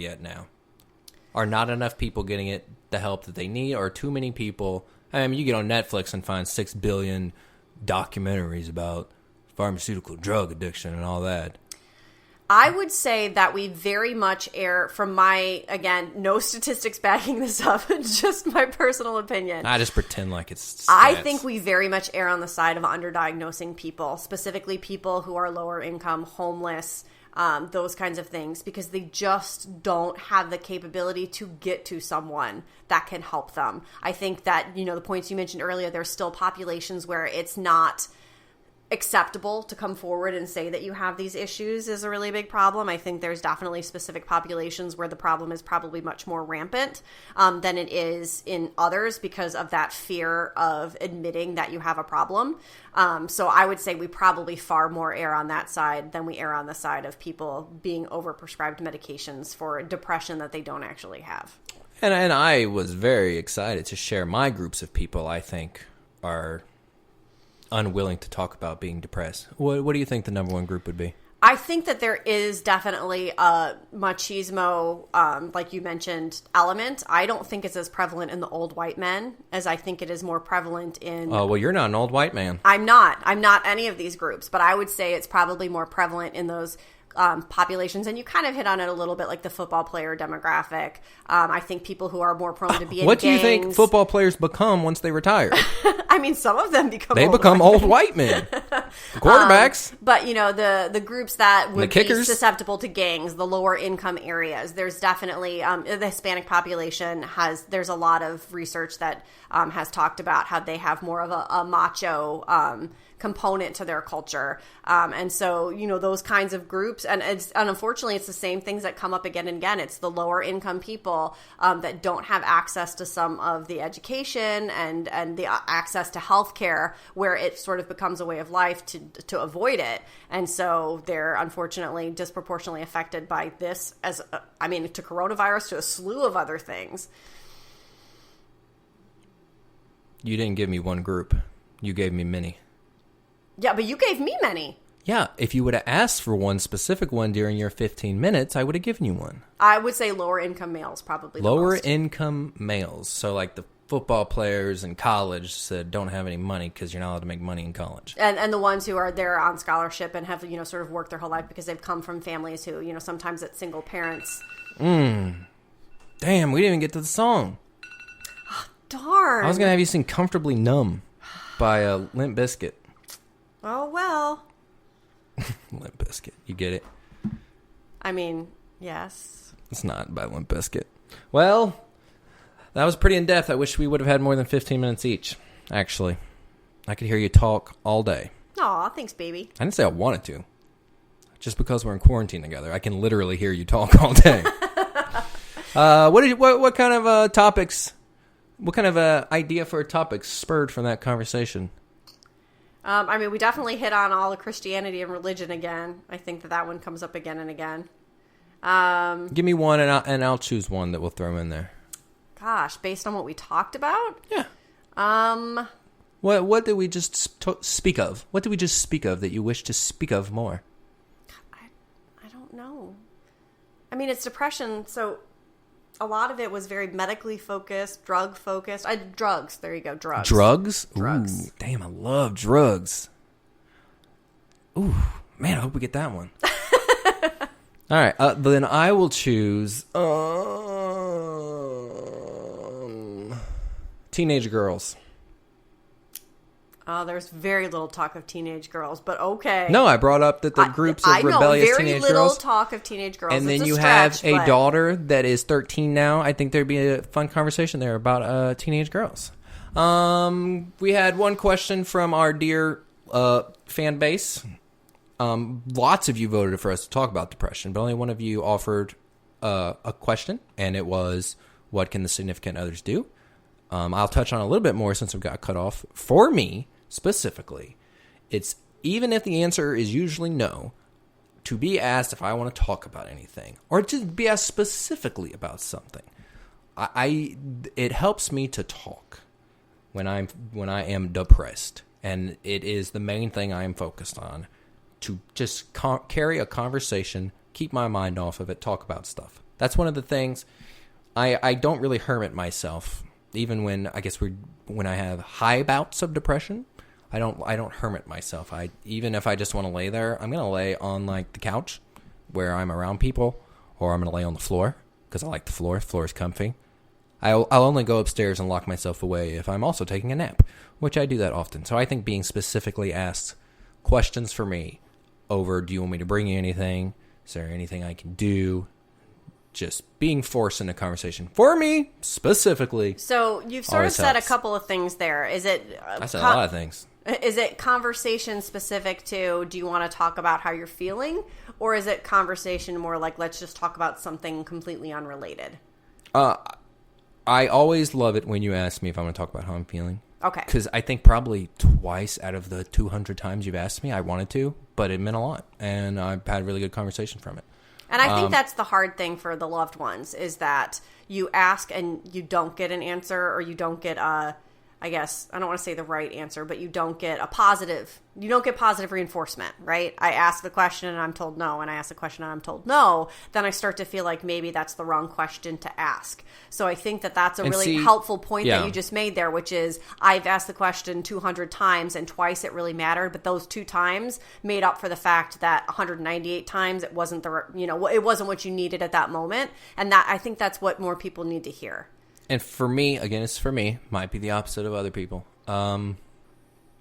at now? Are not enough people getting it the help that they need, or too many people? I mean, you get on Netflix and find 6 billion documentaries about pharmaceutical drug addiction and all that. I would say that we very much err from again, no statistics backing this up, just my personal opinion. I just pretend like it's stats. I think we very much err on the side of underdiagnosing people, specifically people who are lower income, homeless, those kinds of things, because they just don't have the capability to get to someone that can help them. I think that, the points you mentioned earlier, there's still populations where it's not acceptable to come forward and say that you have these issues is a really big problem. I think there's definitely specific populations where the problem is probably much more rampant than it is in others because of that fear of admitting that you have a problem. So I would say we probably far more err on that side than we err on the side of people being overprescribed medications for depression that they don't actually have. And I was very excited to share my groups of people I think are unwilling to talk about being depressed. What do you think the number one group would be? I think that there is definitely a machismo, like you mentioned, element. I don't think it's as prevalent in the old white men as I think it is more prevalent in... Oh, well, you're not an old white man. I'm not any of these groups, but I would say it's probably more prevalent in those populations, and you kind of hit on it a little bit, like the football player demographic. I think people who are more prone to be in What do gangs. you think football players become once they retire? I mean, some of them become old white men. The quarterbacks. But, you know, the groups that would be kickers? susceptible to gangs, the lower income areas, there's definitely, the Hispanic population there's a lot of research that has talked about how they have more of a macho component to their culture. And so, you know, those kinds of groups, and unfortunately, it's the same things that come up again and again. It's the lower income people that don't have access to some of the education and the access to healthcare, where it sort of becomes a way of life to avoid it. And so they're unfortunately disproportionately affected by this to coronavirus, to a slew of other things. You didn't give me one group. You gave me many. Yeah, but you gave me many. Yeah, if you would have asked for one specific one during your 15 minutes, I would have given you one. I would say lower income males probably the Lower most. income males. So like the football players in college said don't have any money because you're not allowed to make money in college. And the ones who are there on scholarship and have, you know, sort of worked their whole life because they've come from families who, you know, sometimes it's single parents. Damn, we didn't even get to the song. Darn. I was going to have you sing Comfortably Numb by Limp Bizkit. Oh, well. Limp Bizkit. You get it? I mean, yes. It's not by Limp Bizkit. Well, that was pretty in-depth. I wish we would have had more than 15 minutes each, actually. I could hear you talk all day. Aw, thanks, baby. I didn't say I wanted to. Just because we're in quarantine together, I can literally hear you talk all day. What kind of topics... What kind of idea for a topic spurred from that conversation? I mean, we definitely hit on all of Christianity and religion again. I think that one comes up again and again. Give me one, and I'll choose one that we'll throw in there. Gosh, based on what we talked about? Yeah. What did we just speak of? What did we just speak of that you wish to speak of more? I don't know. I mean, it's depression, so... A lot of it was very medically focused, drug focused. Drugs. There you go. Drugs. Drugs? Drugs. Ooh, damn, I love drugs. Ooh, man, I hope we get that one. All right, then I will choose teenage girls. Oh, there's very little talk of teenage girls, but okay. No, I brought up that the groups of rebellious teenage girls. Very little talk of teenage girls. And it's then you stretch, have a daughter that is 13 now. I think there'd be a fun conversation there about teenage girls. We had one question from our dear fan base. Lots of you voted for us to talk about depression, but only one of you offered a question, and it was, what can the significant others do? I'll touch on a little bit more since I've got cut off. For me, specifically, it's even if the answer is usually no, to be asked if I want to talk about anything or to be asked specifically about something. It helps me to talk when I am depressed, and it is the main thing I am focused on, to just carry a conversation, keep my mind off of it, talk about stuff. That's one of the things. I don't really hermit myself, even when when I have high bouts of depression. I don't hermit myself. Even if I just want to lay there, I'm gonna lay on like the couch where I'm around people, or I'm gonna lay on the floor because I like the floor. The floor is comfy. I'll only go upstairs and lock myself away if I'm also taking a nap, which I do that often. So I think being specifically asked questions for me over, do you want me to bring you anything? Is there anything I can do? Just being forced in a conversation for me specifically. So you've sort of said a couple of things there. Is it? I said a lot of things. Is it conversation specific to, do you want to talk about how you're feeling? Or is it conversation more like, let's just talk about something completely unrelated? I always love it when you ask me if I'm going to talk about how I'm feeling. Okay. Because I think probably twice out of the 200 times you've asked me, I wanted to, but it meant a lot. And I've had a really good conversation from it. And I think that's the hard thing for the loved ones, is that you ask and you don't get an answer, or you don't get I guess, I don't want to say the right answer, but you don't get positive reinforcement, right? I ask the question and I'm told no, and I ask the question and I'm told no, then I start to feel like maybe that's the wrong question to ask. So I think that that's a really helpful point that you just made there, which is, I've asked the question 200 times and twice it really mattered, but those 2 times made up for the fact that 198 times it wasn't it wasn't what you needed at that moment. And that, I think that's what more people need to hear. And for me, again, it's for me, might be the opposite of other people.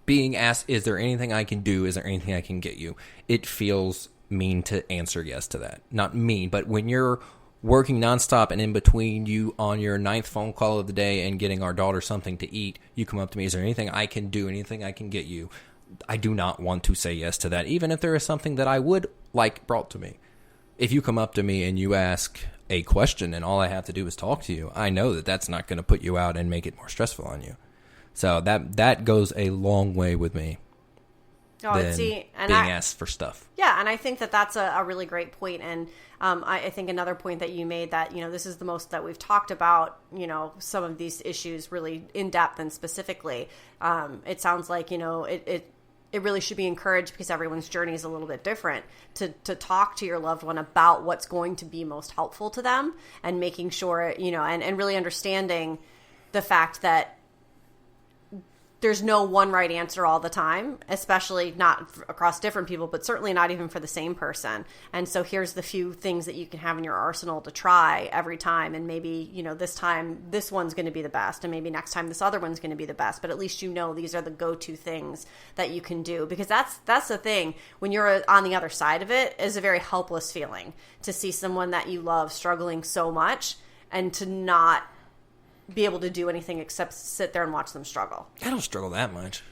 Being asked, is there anything I can do? Is there anything I can get you? It feels mean to answer yes to that. Not mean, but when you're working nonstop and in between you on your 9th phone call of the day and getting our daughter something to eat, you come up to me, is there anything I can do? Anything I can get you? I do not want to say yes to that, even if there is something that I would like brought to me. If you come up to me and you ask a question and all I have to do is talk to you, I know that that's not going to put you out and make it more stressful on you. So that goes a long way with me. Being asked for stuff. Yeah, and I think that that's a really great point. And I think another point that you made, that, this is the most that we've talked about, some of these issues really in depth and specifically. It sounds like, it really should be encouraged, because everyone's journey is a little bit different, to talk to your loved one about what's going to be most helpful to them, and making sure, and really understanding the fact that there's no one right answer all the time, especially not across different people, but certainly not even for the same person. And so here's the few things that you can have in your arsenal to try every time. And maybe, this time this one's going to be the best, and maybe next time this other one's going to be the best. But at least these are the go-to things that you can do, because that's the thing. When you're on the other side of it, is a very helpless feeling to see someone that you love struggling so much and to not be able to do anything except sit there and watch them struggle. I don't struggle that much.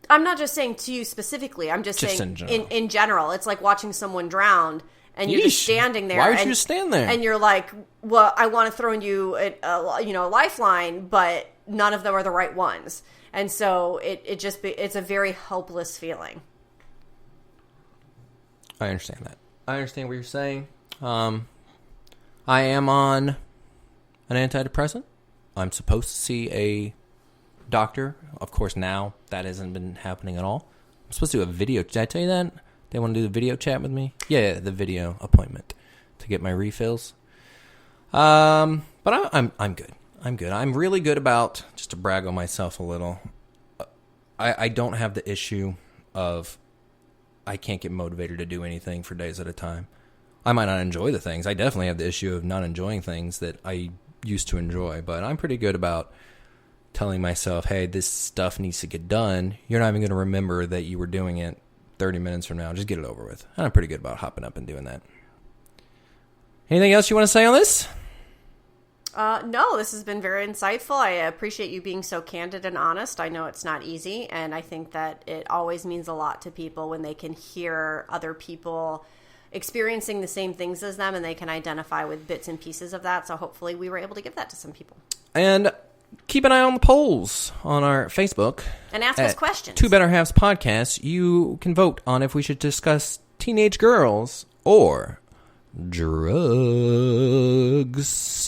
I'm not just saying to you specifically. I'm just saying in general. It's like watching someone drown, and you're just standing there. Why would you just stand there? And you're like, well, I want to throw in you a lifeline, but none of them are the right ones. And so it's a very helpless feeling. I understand that. I understand what you're saying. I am on an antidepressant. I'm supposed to see a doctor. Of course, now that hasn't been happening at all. I'm supposed to do a video. Did I tell you that? They want to do the video chat with me? Yeah, the video appointment to get my refills. But I'm good. I'm good. I'm really good about, just to brag on myself a little, I don't have the issue of I can't get motivated to do anything for days at a time. I might not enjoy the things. I definitely have the issue of not enjoying things that I used to enjoy, but I'm pretty good about telling myself, hey, this stuff needs to get done. You're not even going to remember that you were doing it 30 minutes from now. Just get it over with. And I'm pretty good about hopping up and doing that. Anything else you want to say on this? No, this has been very insightful. I appreciate you being so candid and honest. I know it's not easy, and I think that it always means a lot to people when they can hear other people experiencing the same things as them, and they can identify with bits and pieces of that. So hopefully we were able to give that to some people. And keep an eye on the polls on our Facebook. And ask us questions. Two Better Halves Podcast. You can vote on if we should discuss teenage girls or drugs.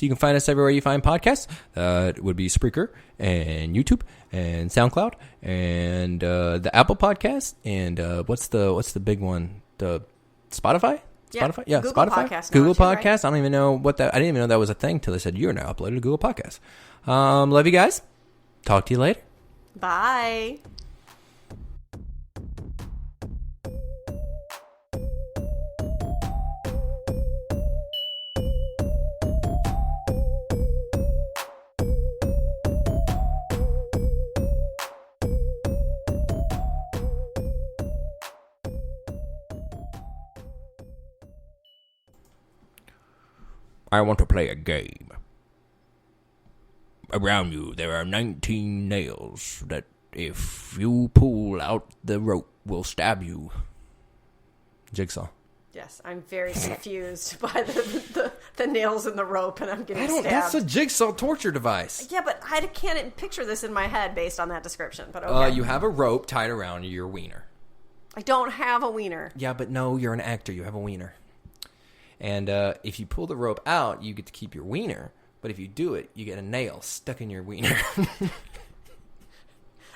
You can find us everywhere you find podcasts. It would be Spreaker and YouTube and SoundCloud and the Apple Podcast and what's the big one? The Spotify? Spotify? Yeah, Google Spotify. Podcast Google too, Podcast. right? I don't even know what that. I didn't even know that was a thing till they said you're now uploaded to Google Podcast. Love you guys. Talk to you later. Bye. I want to play a game. Around you, there are 19 nails that if you pull out the rope, we'll stab you. Jigsaw. Yes, I'm very confused by the nails in the rope, and I'm getting stabbed. That's a jigsaw torture device. Yeah, but I can't picture this in my head based on that description. But okay. You have a rope tied around your wiener. I don't have a wiener. Yeah, but no, you're an actor. You have a wiener. And if you pull the rope out, you get to keep your wiener. But if you do it, you get a nail stuck in your wiener.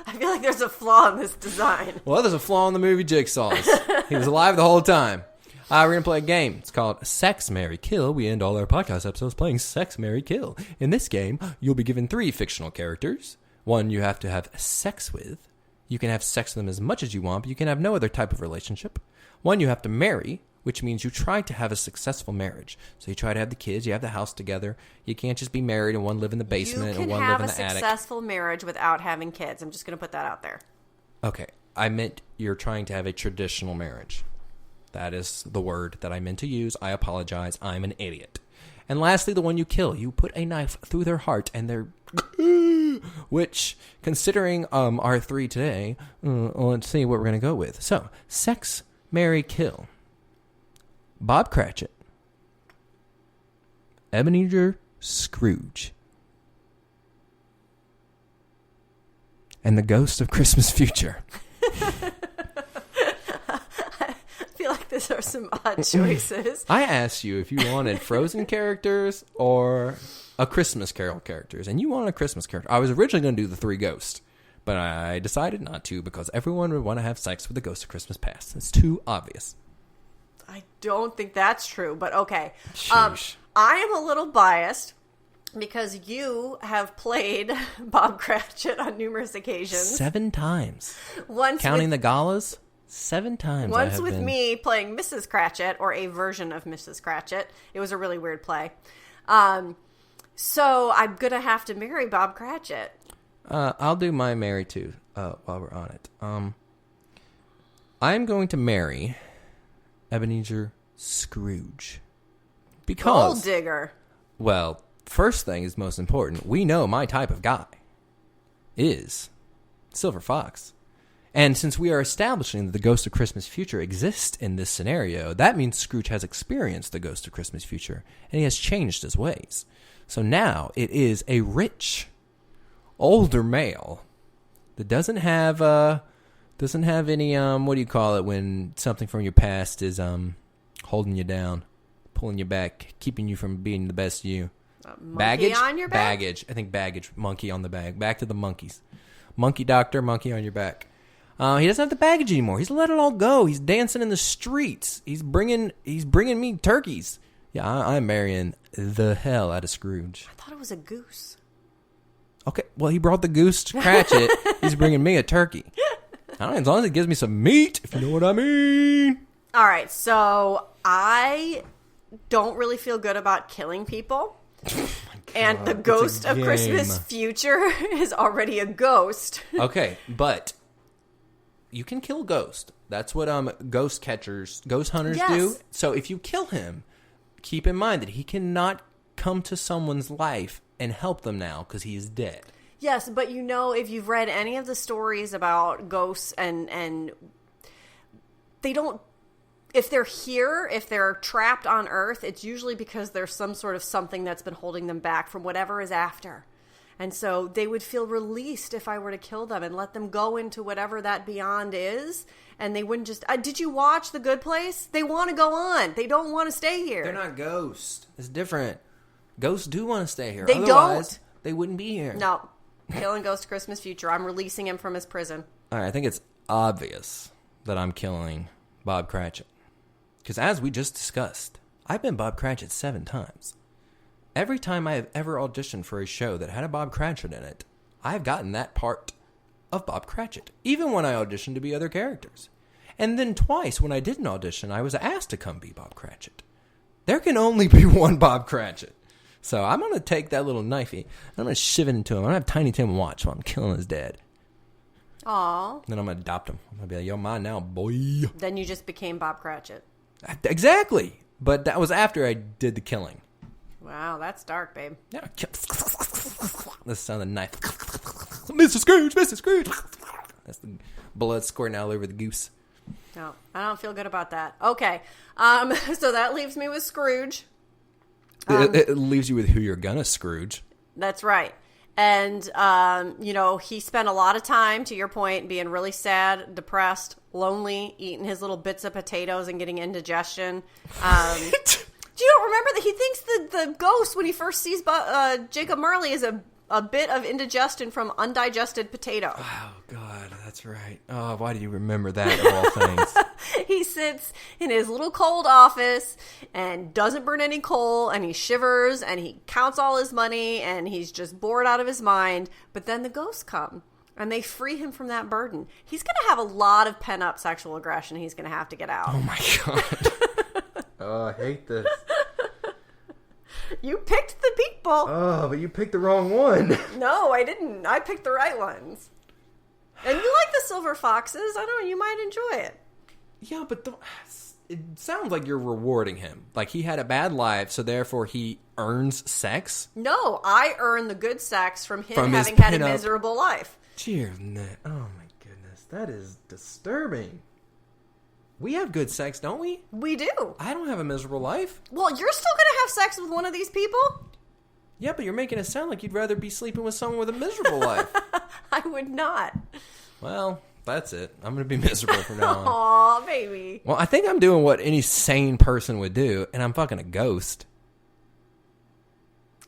I feel like there's a flaw in this design. Well, there's a flaw in the movie Jigsaws. He was alive the whole time. We're going to play a game. It's called Sex, Marry, Kill. We end all our podcast episodes playing Sex, Marry, Kill. In this game, you'll be given 3 fictional characters. One you have to have sex with. You can have sex with them as much as you want, but you can have no other type of relationship. One you have to marry, which means you try to have a successful marriage. So you try to have the kids, you have the house together. You can't just be married and one live in the basement and one live in the attic. You can have a successful marriage without having kids. I'm just going to put that out there. Okay. I meant you're trying to have a traditional marriage. That is the word that I meant to use. I apologize. I'm an idiot. And lastly, the one you kill. You put a knife through their heart and they're... Which, considering our 3 today, let's see what we're going to go with. So, sex, marry, kill. Bob Cratchit. Ebenezer Scrooge. And the Ghost of Christmas Future. I feel like these are some odd choices. I asked you if you wanted Frozen characters or a Christmas Carol characters, and you wanted a Christmas character. I was originally going to do the 3 ghosts, but I decided not to because everyone would want to have sex with the Ghost of Christmas Past. It's too obvious. I don't think that's true, but okay. Sheesh. I am a little biased because you have played Bob Cratchit on numerous occasions. 7 times. Once counting the galas. 7 times. Once with me playing Mrs. Cratchit, or a version of Mrs. Cratchit. It was a really weird play. So I'm going to have to marry Bob Cratchit. I'll do my marry too while we're on it. I'm going to marry Ebenezer Scrooge. Because... Gold digger. Well, first thing is most important. We know my type of guy is Silver Fox. And since we are establishing that the Ghost of Christmas Future exists in this scenario, that means Scrooge has experienced the Ghost of Christmas Future, and he has changed his ways. So now it is a rich, older male that doesn't have any, what do you call it when something from your past is holding you down, pulling you back, keeping you from being the best you. Baggage on your back? Baggage. I think baggage. Monkey on the back. Back to the monkeys. Monkey doctor, monkey on your back. He doesn't have the baggage anymore. He's let it all go. He's dancing in the streets. He's bringing me turkeys. Yeah, I'm marrying the hell out of Scrooge. I thought it was a goose. Okay, well, he brought the goose to Cratchit. He's bringing me a turkey. I don't know, as long as it gives me some meat, if you know what I mean. All right, so I don't really feel good about killing people. Oh and the Ghost of Christmas Future is already a ghost. Okay, but... You can kill a ghost. That's what ghost hunters do. So if you kill him, keep in mind that he cannot come to someone's life and help them now because he is dead. Yes, but you know, if you've read any of the stories about ghosts and they don't, if they're here, if they're trapped on Earth, it's usually because there's some sort of something that's been holding them back from whatever is after. And so they would feel released if I were to kill them and let them go into whatever that beyond is. And they wouldn't just... did you watch The Good Place? They want to go on. They don't want to stay here. They're not ghosts. It's different. Ghosts do want to stay here. They Otherwise, don't. They wouldn't be here. No. Killing Ghost of Christmas Future. I'm releasing him from his prison. All right, I think it's obvious that I'm killing Bob Cratchit. Because as we just discussed, I've been Bob Cratchit 7 times. Every time I have ever auditioned for a show that had a Bob Cratchit in it, I've gotten that part of Bob Cratchit, even when I auditioned to be other characters. And then twice when I didn't audition, I was asked to come be Bob Cratchit. There can only be one Bob Cratchit. So I'm going to take that little knifey, and I'm going to shiv it into him. I'm going to have Tiny Tim watch while I'm killing his dad. Aww. Then I'm going to adopt him. I'm going to be like, you're mine now, boy. Then you just became Bob Cratchit. Exactly. But that was after I did the killing. Wow, that's dark, babe. Yeah. The sound of the knife. Mr. Scrooge, Mr. Scrooge. That's the blood squirting all over the goose. No, I don't feel good about that. Okay. So that leaves me with Scrooge. It leaves you with who you're gonna Scrooge. That's right. And, he spent a lot of time, to your point, being really sad, depressed, lonely, eating his little bits of potatoes and getting indigestion. Do you remember that he thinks the ghost, when he first sees Jacob Marley, is a bit of indigestion from undigested potato? Oh, God, that's right. Oh, why do you remember that of all things? He sits in his little cold office and doesn't burn any coal, and he shivers, and he counts all his money, and he's just bored out of his mind. But then the ghosts come, and they free him from that burden. He's going to have a lot of pent-up sexual aggression he's going to have to get out. Oh, my God. Oh, I hate this. You picked the people. Oh, but you picked the wrong one. No, I didn't. I picked the right ones. And you like the silver foxes. I don't know. You might enjoy it. Yeah, but it sounds like you're rewarding him. Like he had a bad life, so therefore he earns sex? No, I earn the good sex from him From having had a miserable life. Dear Ned. Oh, my goodness. That is disturbing. We have good sex, don't we? We do. I don't have a miserable life. Well, you're still going to have sex with one of these people? Yeah, but you're making it sound like you'd rather be sleeping with someone with a miserable life. I would not. Well, that's it. I'm going to be miserable from now on. Aw, baby. Well, I think I'm doing what any sane person would do, and I'm fucking a ghost.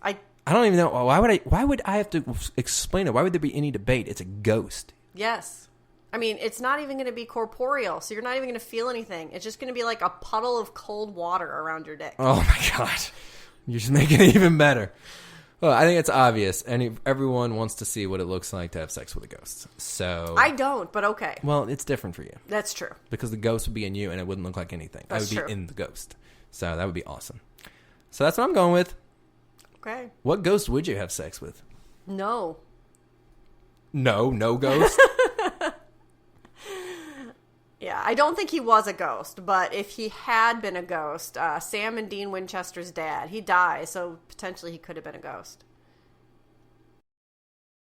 I don't even know. Why would I have to explain it? Why would there be any debate? It's a ghost. Yes. I mean, it's not even going to be corporeal, so you're not even going to feel anything. It's just going to be like a puddle of cold water around your dick. Oh, my God. You're just making it even better. Well, I think it's obvious, and everyone wants to see what it looks like to have sex with a ghost. So I don't, but okay. Well, it's different for you. That's true. Because the ghost would be in you, and it wouldn't look like anything. That's I would true. be in the ghost. So that would be awesome. So that's what I'm going with. Okay. What ghost would you have sex with? No. No ghost? Yeah, I don't think he was a ghost, but if he had been a ghost, Sam and Dean Winchester's dad, he died, so potentially he could have been a ghost.